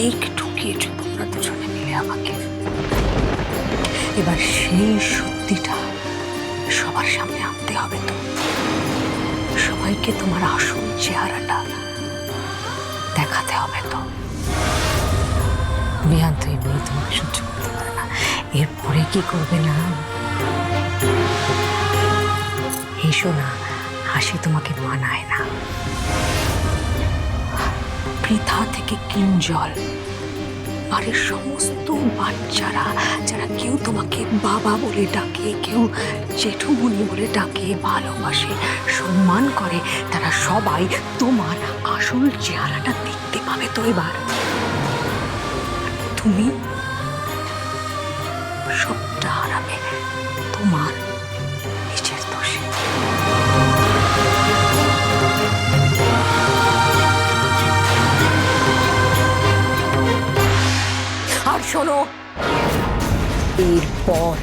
অনেক ঠকিয়েছো তোমরা দুজনে মিলে আমাকে। এবার সেই সত্যিটা সবার সামনে আনতে হবে তো, সবাইকে তোমার আসল চেহারাটা দেখাতে হবে তো। বিহান তো এমনি তোমাকে সহ্য করতে পারে না, এরপরে কি করবে না? এসো না, হাসি তোমাকে মানায় না। পৃথা থেকে কিঞ্জল, বাড়ির সমস্ত বাচ্চারা যারা কেউ তোমাকে বাবা বলে ডাকে, কেউ জেঠুমণি বলে ডাকে, ভালোবাসে, সম্মান করে, তারা সবাই তোমার আসল চেহারাটা দেখতে পাবে তো এবার। তুমি সবটা হারাবে তোমার নিজের দোষে। আর শোনো, এরপর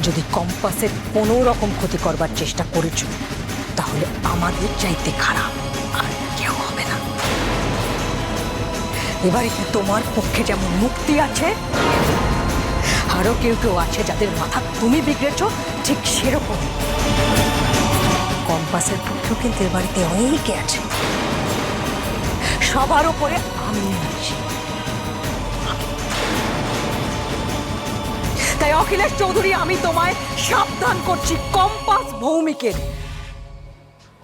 যদি কম্পাসের কোনো রকম ক্ষতি করবার চেষ্টা করেছো, তাহলে আমাদের চাইতে খারাপ আর কেউ হবে না। এবারে কি তোমার পক্ষে যেমন মুক্তি আছে, আরো কেউ কেউ আছে যাদের মাথা তুমি বিগড়েছো, ঠিক সেরকম কম্পাসের পক্ষেও কিন্তু এ বাড়িতে অনেকে আছে। সবার উপরে আমি আছি। তাই অখিলেশ চৌধুরী, আমি তোমায় সাবধান করছি, কম্পাস ভৌমিকের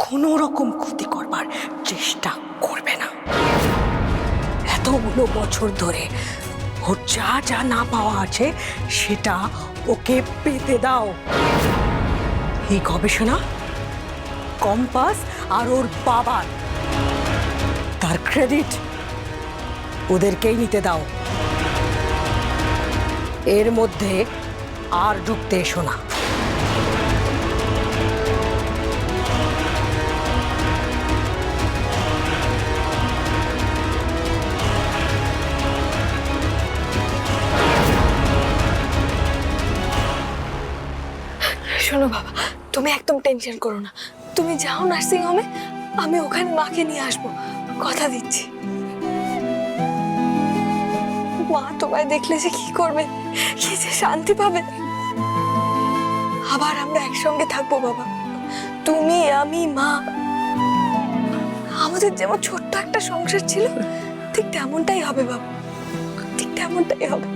কোনো রকম ক্ষতি করবার চেষ্টা করবে না। এতগুলো বছর ধরে ওর যা যা না পাওয়া আছে সেটা ওকে পেতে দাও। এই গবেষণা কম্পাস আর ওর বাবার, তার ক্রেডিট ওদেরকেই নিতে দাও। এর মধ্যে আর ঢুকতে এসো না। শোনো বাবা, তুমি একদম টেনশন করো না। তুমি যাও নার্সিং হোমে, আমি ওখানে মাকে নিয়ে আসবো, কথা দিচ্ছি। মা তোমায় দেখলে যে কি করবে, কি যে শান্তি পাবে। আবার আমরা একসঙ্গে থাকবো বাবা, তুমি, আমি, মা। আমাদের যেমন ছোট্ট একটা সংসার ছিল, ঠিক তেমনটাই হবে বাবা, ঠিক তেমনটাই হবে।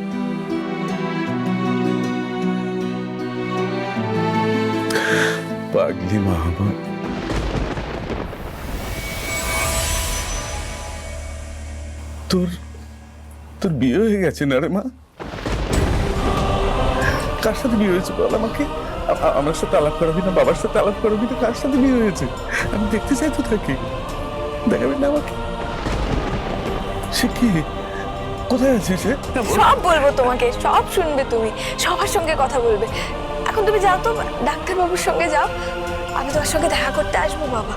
পাগলি মা আমার, তোর তোর বিয়ে হয়ে গেছে না রে মা? কার সাথে বিয়ে হয়েছে বল আমাকে? আমার সাথে আলাপ করাবি না, বাবার সাথে আলাপ করাবি না? কার সাথে বিয়ে হয়েছে আমি দেখতে চাই তো, থাকি দেখাবি না আমাকে? সে কি, কোথায় আছে সে? সব বলবো তোমাকে, সব শুনবে তুমি, সবার সঙ্গে কথা বলবে। এখন তুমি যাও তো, ডাক্তারবাবুর সঙ্গে যাও, আমি তোমার সঙ্গে দেখা করতে আসবো বাবা।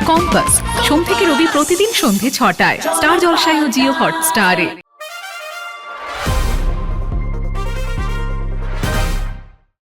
কম্পাস সোম থেকে রবি প্রতিদিন সন্ধে ৬টায় স্টার জলসায় ও জিও হটস্টারে।